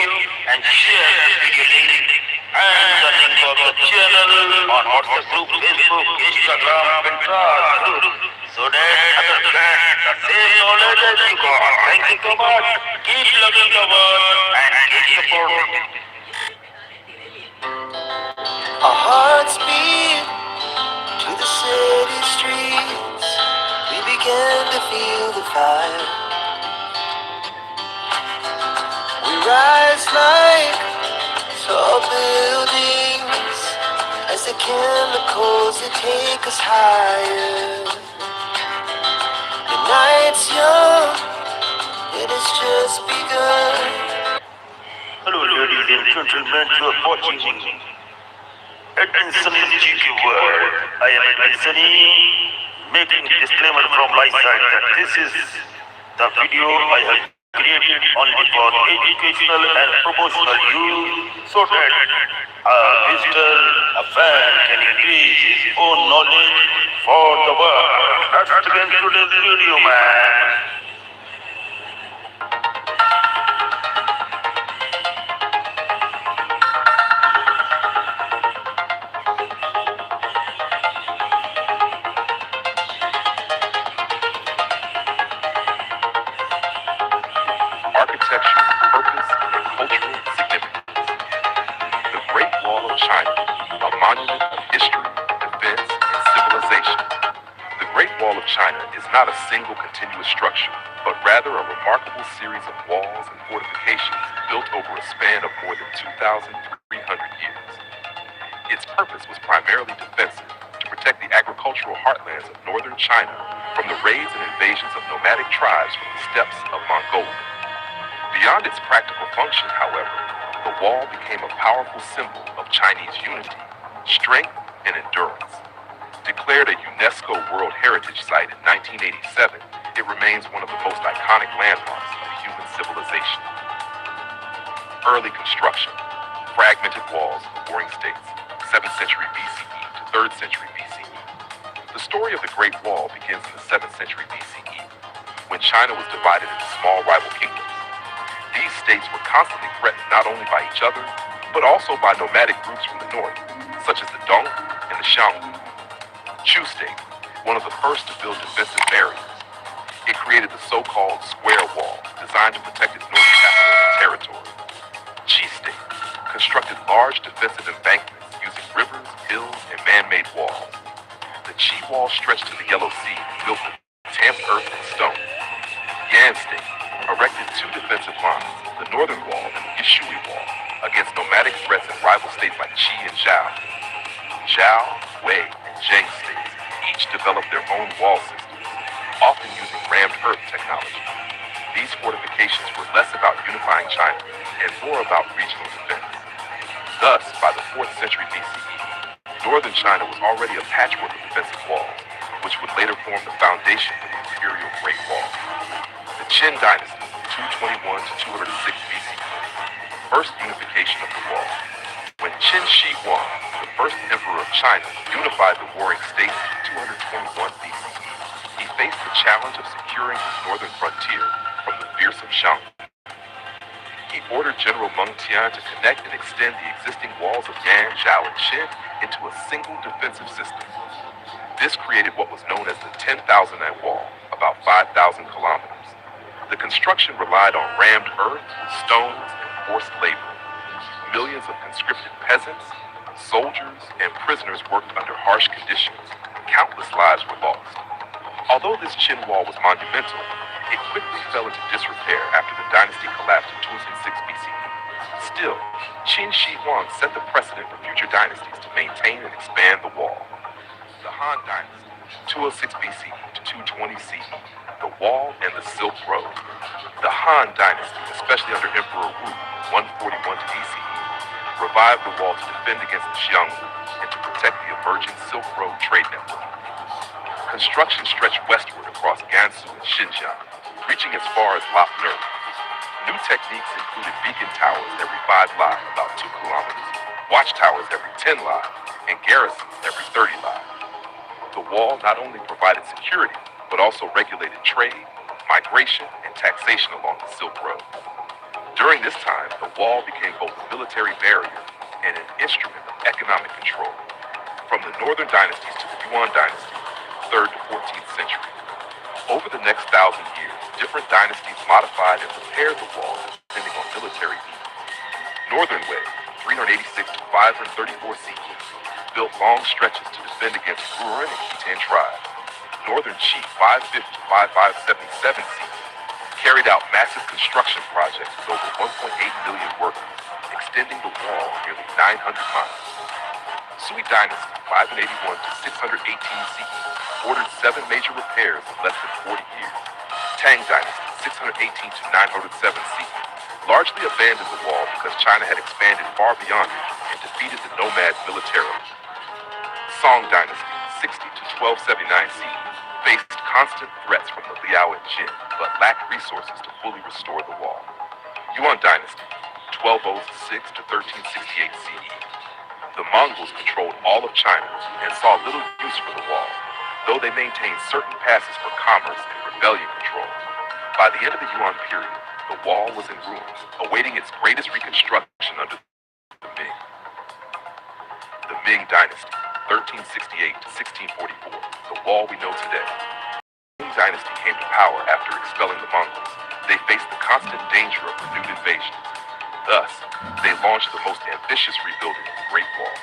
and share this video link and the link of the channel on WhatsApp group, Facebook, Instagram, Pinterest group, so that others get the same knowledge as you got. Thank you so much. Keep loving the world and keep supporting. Our hearts beat to the city streets. We began to feel the fire. We rise like tall buildings as the chemicals that take us higher. The night's young, it has just begun. Hello, ladies and gentlemen, you are watching Edmonson's GQ World. I am Edmonsoni, making disclaimer from my side that this is the video I have created only for educational and promotional use, so that a visitor, a fan can increase his own knowledge for the world. Let's begin today's video, man. Architecture, purpose, and cultural significance. The Great Wall of China, a monument of history, defense, and civilization. The Great Wall of China is not a single continuous structure, but rather a remarkable series of walls and fortifications built over a span of more than 2,300 years. Its purpose was primarily defensive, to protect the agricultural heartlands of northern China from the raids and invasions of nomadic tribes from the steppes of Mongolia. Beyond its practical function, however, the wall became a powerful symbol of Chinese unity, strength, and endurance. Declared a UNESCO World Heritage Site in 1987, it remains one of the most iconic landmarks of human civilization. Early construction, fragmented walls of warring states, 7th century BCE to 3rd century BCE. The story of the Great Wall begins in the 7th century BCE, when China was divided into small rival kingdoms. These states were constantly threatened not only by each other, but also by nomadic groups from the north, such as the Dong and the Xiongnu. Chu State, one of the first to build defensive barriers. It created the so-called Square Wall, designed to protect its northern capital and territory. Qi State constructed large defensive embankments using rivers, hills, and man-made walls. The Qi Wall stretched to the Yellow Sea, built with tamped earth and stone. Yan State erected two defensive lines, the Northern Wall and the Yishui Wall, against nomadic threats in rival states like Qi and Zhao. Zhao, Wei, and Zheng states each developed their own wall systems, often using rammed earth technology. These fortifications were less about unifying China and more about regional defense. Thus, by the 4th century BCE, northern China was already a patchwork of defensive walls, which would later form the foundation for the imperial Great Wall. The Qin Dynasty, 221 to 206 BCE, first unification of the wall. When Qin Shi Huang, the first emperor of China, unified the warring states in 221 BCE, he faced the challenge of securing his northern frontier from the fearsome Xiongnu. He ordered General Meng Tian to connect and extend the existing walls of Yan, Zhao, and Qin into a single defensive system. This created what was known as the 10,000 Man Wall, about 5,000 kilometers. The construction relied on rammed earth, stones, and forced labor. Millions of conscripted peasants, soldiers, and prisoners worked under harsh conditions. Countless lives were lost. Although this Qin Wall was monumental, it quickly fell into disrepair after the dynasty collapsed in 206 BCE. Still, Qin Shi Huang set the precedent for future dynasties to maintain and expand the wall. The Han Dynasty, 206 BCE to 220 CE, the Wall and the Silk Road. The Han Dynasty, especially under Emperor Wu, 141 to BCE, revived the wall to defend against the Xiongnu and to protect the emerging Silk Road trade network. Construction stretched westward across Gansu and Xinjiang, reaching as far as Lop Nur. New techniques included beacon towers every 5 li, about 2 kilometers, watchtowers every 10 li, and garrisons every 30 li. The wall not only provided security, but also regulated trade, migration, and taxation along the Silk Road. During this time, the wall became both a military barrier and an instrument of economic control. From the northern dynasties to the Yuan dynasty, 3rd to 14th century. Over the next 1,000 years, different dynasties modified and repaired the wall depending on military needs. Northern Wei, 386 to 534 CE, built long stretches to defend against Yuan and Khitan tribes. Northern Qi, 550 to 5577 CE, carried out massive construction projects with over 1.8 million workers, extending the wall nearly 900 miles. Sui Dynasty, 581 to 618 CE, ordered 7 major repairs in less than 40 years. Tang Dynasty, 618 to 907 CE, largely abandoned the wall because China had expanded far beyond it and defeated the nomads militarily. Song Dynasty, 60 to 1279 CE, faced constant threats from the Liao and Jin, but lacked resources to fully restore the wall. Yuan Dynasty, 1206 to 1368 CE. The Mongols controlled all of China and saw little use for the wall, though they maintained certain passes for commerce and rebellion control. By the end of the Yuan period, the wall was in ruins, awaiting its greatest reconstruction under the Ming. The Ming Dynasty, 1368 to 1644, the wall we know today. The Ming Dynasty came to power after expelling the Mongols. They faced the constant danger of renewed invasions. Thus, they launched the most ambitious rebuilding of the Great Wall.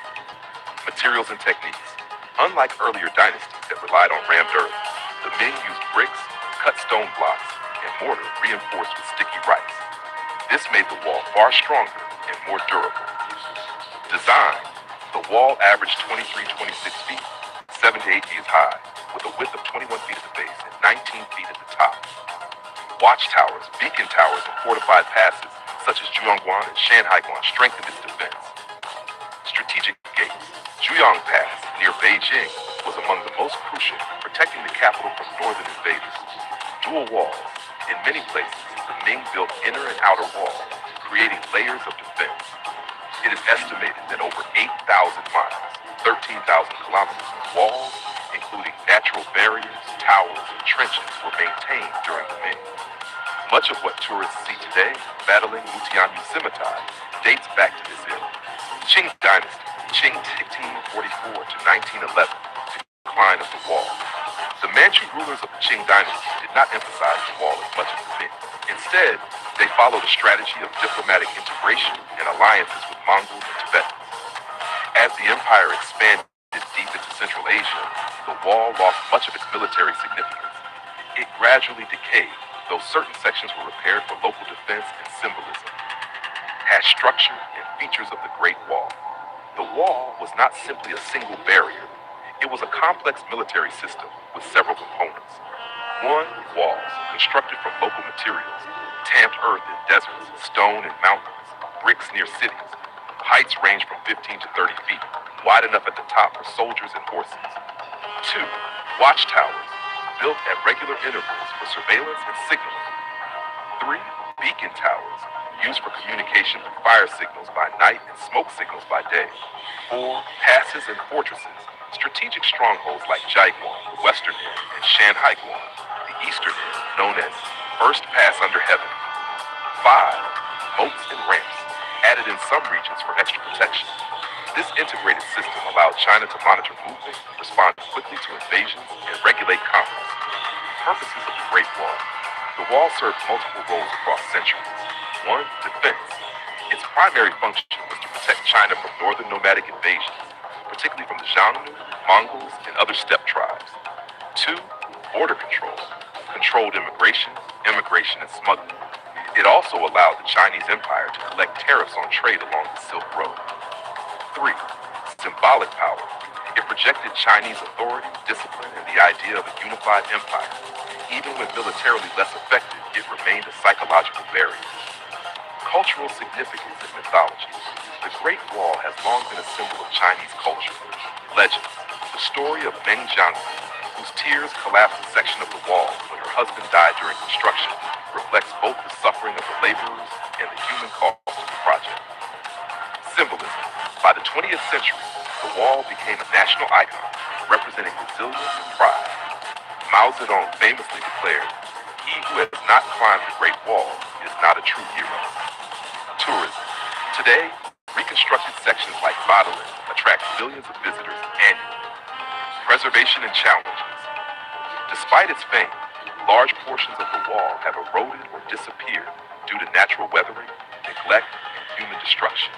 Materials and techniques. Unlike earlier dynasties that relied on rammed earth, the Ming used bricks, cut stone blocks, and mortar reinforced with sticky rice. This made the wall far stronger and more durable. Design. The wall averaged 23-26 feet, 7 to 8 feet high, with a width of 21 feet at the base and 19 feet at the top. Watchtowers, beacon towers, and fortified passes such as Zhuangguan and Shanhaiguan strengthened its defense. Strategic gates. Zhuyang Pass, near Beijing, was among the most crucial, protecting the capital from northern invaders. Dual walls. In many places, the Ming built inner and outer walls, creating layers of defense. It is estimated that over 8,000 miles, 13,000 kilometers of walls, including natural barriers, towers, and trenches, were maintained during the Ming. Much of what tourists see today, battling Mutianyu scimitar, dates back to this era. Qing Dynasty, Qing 1844 to 1911, decline of the wall. The Manchu rulers of the Qing Dynasty did not emphasize the wall as much as the Ming. Instead, they followed a strategy of diplomatic integration and alliances with Mongols and Tibetans. As the empire expanded deep into Central Asia, the wall lost much of its military significance. It gradually decayed, though certain sections were repaired for local defense and symbolism. Has structure and features of the Great Wall. The wall was not simply a single barrier. It was a complex military system with several components. 1. Walls, constructed from local materials, tamped earth in deserts, stone in mountains, bricks near cities. Heights range from 15 to 30 feet, wide enough at the top for soldiers and horses. 2. Watchtowers, built at regular intervals for surveillance and signaling. 3. Beacon towers, used for communication through fire signals by night and smoke signals by day. 4. Passes and fortresses, strategic strongholds like Jaiguan, the western end, and Shanhaiguan, the eastern end, known as First Pass Under Heaven. 5. Moats and ramps, added in some regions for extra protection. This integrated system allowed China to monitor movement, respond quickly to invasions, and regulate commerce. Purposes of the Great Wall. The wall served multiple roles across centuries. 1. Defense. Its primary function was to protect China from northern nomadic invasions, particularly from the Xiongnu, Mongols, and other steppe tribes. 2. Border control. Controlled immigration, and smuggling. It also allowed the Chinese Empire to collect tariffs on trade along the Silk Road. 3. Symbolic power. It projected Chinese authority, discipline, and the idea of a unified empire. Even when militarily less effective, it remained a psychological barrier. Cultural significance and mythology. The Great Wall has long been a symbol of Chinese culture. Legend. The story of Meng Jianghu, whose tears collapsed a section of the wall when her husband died during construction, reflects both the suffering of the laborers and the human cost of the project. Symbolism. By the 20th century, the wall became a national icon, representing resilience and pride. Mao Zedong famously declared, "He who has not climbed the Great Wall is not a true hero." Tourism. Today, reconstructed sections like Batavia attract millions of visitors annually. Preservation and challenges. Despite its fame, large portions of the wall have eroded or disappeared due to natural weathering, neglect, and human destruction.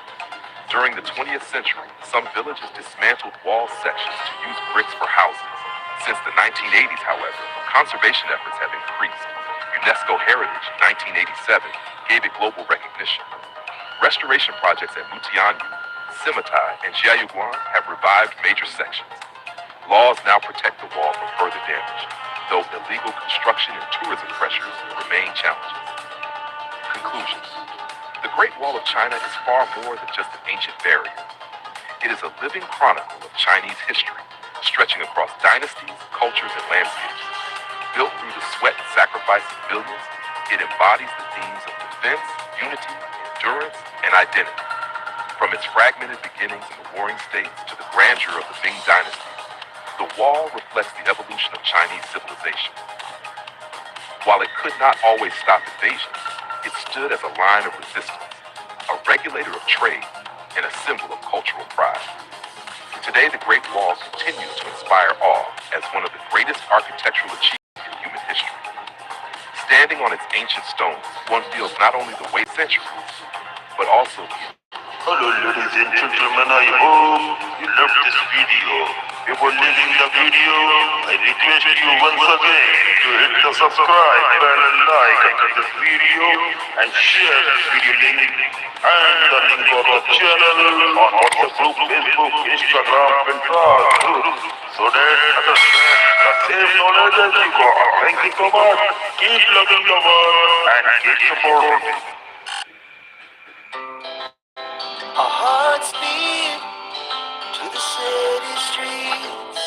During the 20th century, some villages dismantled wall sections to use bricks for houses. Since the 1980s, however, conservation efforts have increased. UNESCO Heritage 1987 gave it global recognition. Restoration projects at Mutianyu, Simitai, and Jiayuguan have revived major sections. Laws now protect the wall from further damage, though illegal construction and tourism pressures remain challenges. Conclusion. The Great Wall of China is far more than just an ancient barrier. It is a living chronicle of Chinese history, stretching across dynasties, cultures, and landscapes. Built through the sweat and sacrifice of millions, it embodies the themes of defense, unity, endurance, and identity. From its fragmented beginnings in the Warring States to the grandeur of the Ming Dynasty, the wall reflects the evolution of Chinese civilization. While it could not always stop invasions, it stood as a line of resistance, a regulator of trade, and a symbol of cultural pride. Today, the Great Wall continues to inspire awe as one of the greatest architectural achievements in human history. Standing on its ancient stones, one feels not only the weight of centuries, but also the... Hello ladies and gentlemen, I hope you loved this video. Before leaving the video, I request you once again to hit the subscribe button and like under this video and share this video link and the link of the channel on WhatsApp group, Facebook, Instagram, and group so that others get the same knowledge as you got. Thank you so much. Keep loving the world and keep supporting. Our hearts beat to the city streets.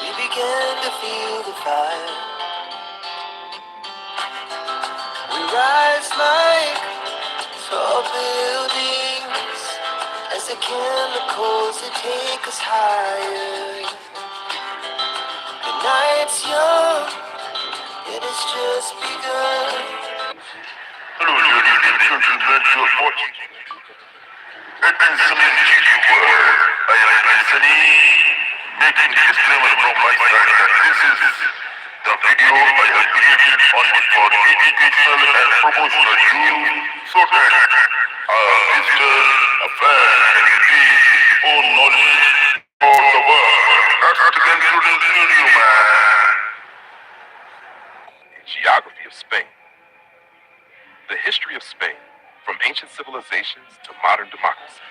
We began to feel the fire. We rise like tall buildings as the chemicals that take us higher. The night's young, it has just begun. Hello ladies and gentlemen, you're watching Attention in world. I am Anthony, making disclaimer from my side that this is the video I have created only for educational and promotional use so that visitors, a fan can increase own knowledge about the world. That's the concluding video, man. Geography of Spain. The history of Spain, from ancient civilizations to modern democracy.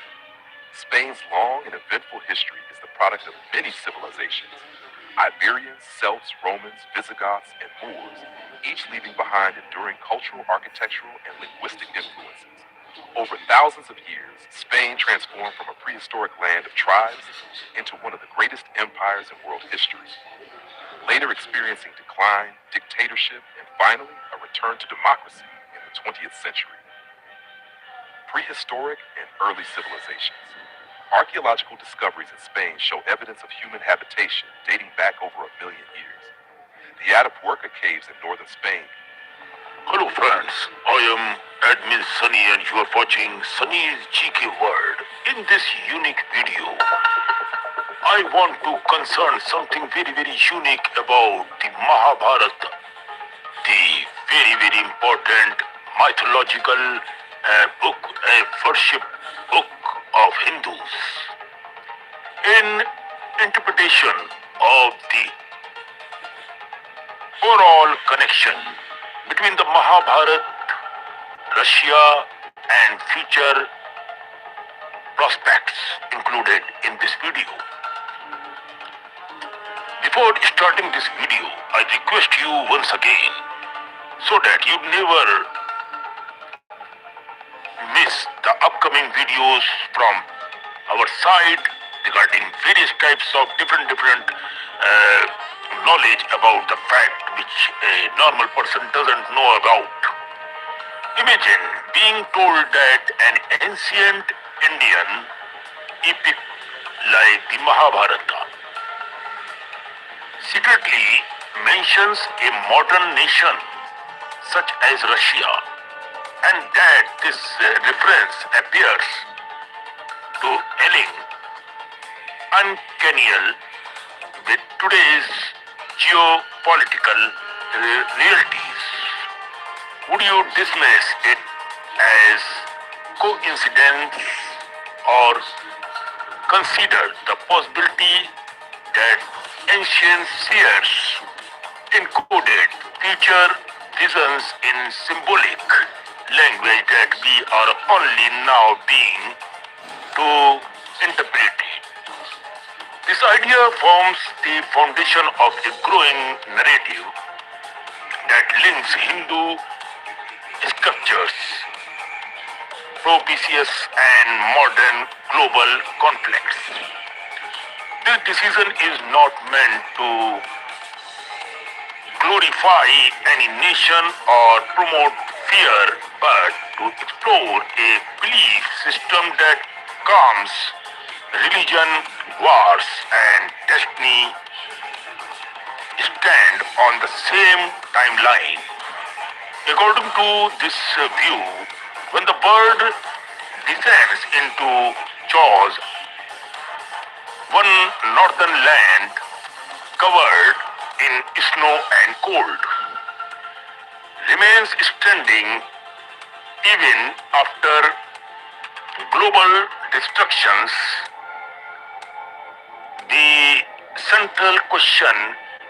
Spain's long and eventful history is the product of many civilizations. Iberians, Celts, Romans, Visigoths, and Moors, each leaving behind enduring cultural, architectural, and linguistic influences. Over thousands of years, Spain transformed from a prehistoric land of tribes into one of the greatest empires in world history. Later experiencing decline, dictatorship, and finally, a return to democracy in the 20th century. Prehistoric and early civilizations. Archaeological discoveries in Spain show evidence of human habitation dating back over 1 million years. The Atapuerca caves in northern Spain. Hello friends, I am Admin Sunny and you are watching Sunny's GK World. In this unique video, I want to concern something very unique about the Mahabharata, the very important mythological book, a worship book of Hindus. In interpretation of the overall connection between the Mahabharata, Russia, and future prospects included in this video. Before starting this video, I request you once again so that you never miss the upcoming videos from our side regarding various types of different knowledge about the fact which a normal person doesn't know about. Imagine being told that an ancient Indian epic like the Mahabharata secretly mentions a modern nation such as Russia, and that this reference appears to alien, uncannial with today's geopolitical realities. Would you dismiss it as coincidence or consider the possibility that ancient seers encoded future visions in symbolic language that we are only now being to interpret it? This idea forms the foundation of a growing narrative that links Hindu sculptures, propitious and modern global conflicts. This decision is not meant to glorify any nation or promote fear, but to explore a belief system that calms religion, wars, and destiny stand on the same timeline. According to this view, when the bird descends into Jaws, one northern land covered in snow and cold remains standing even after global destructions. The central question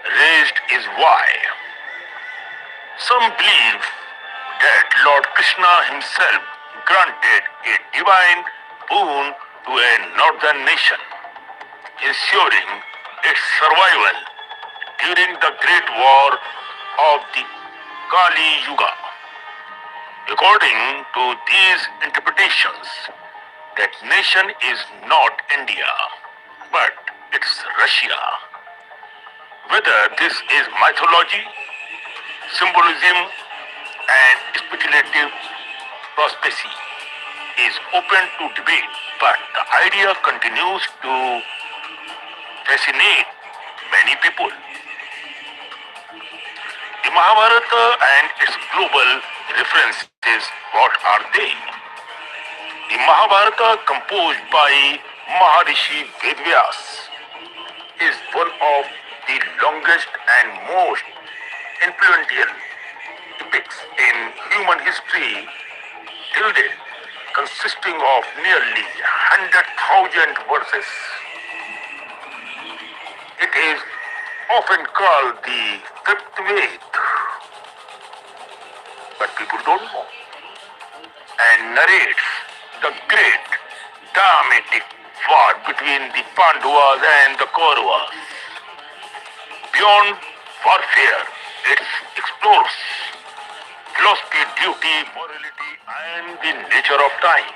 raised is why. Some believe that Lord Krishna himself granted a divine boon to a northern nation, ensuring its survival during the Great War of the Kali Yuga. According to these interpretations, that nation is not India, but it's Russia. Whether this is mythology, symbolism, and speculative prophecy is open to debate, but the idea continues to fascinate many people. The Mahabharata and its global references, what are they? The Mahabharata, composed by Maharishi Vedvyas, is one of the longest and most influential epics in human history till date, consisting of nearly 100,000 verses. It is often called the fifth Ved, but people don't know, and narrates the great dramatic war between the Pandavas and the Kauravas. Beyond warfare, it explores philosophy, duty, morality, and the nature of time.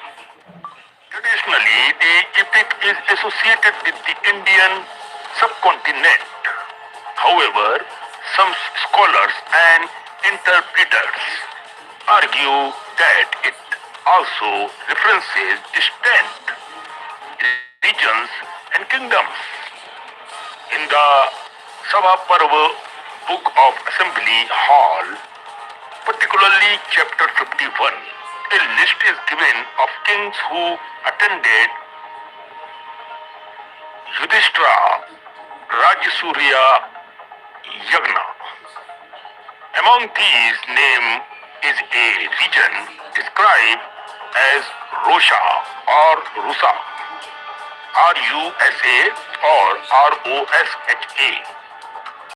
Traditionally, the epic is associated with the Indian subcontinent. However, some scholars and interpreters argue that it also references distant regions and kingdoms. In the Sabha Parva Book of Assembly Hall, particularly chapter 51, a list is given of kings who attended Yudhishthira Rajasuria Yagna. Among these names is a region described as Rosha or Rusa, Rusa or Rosha.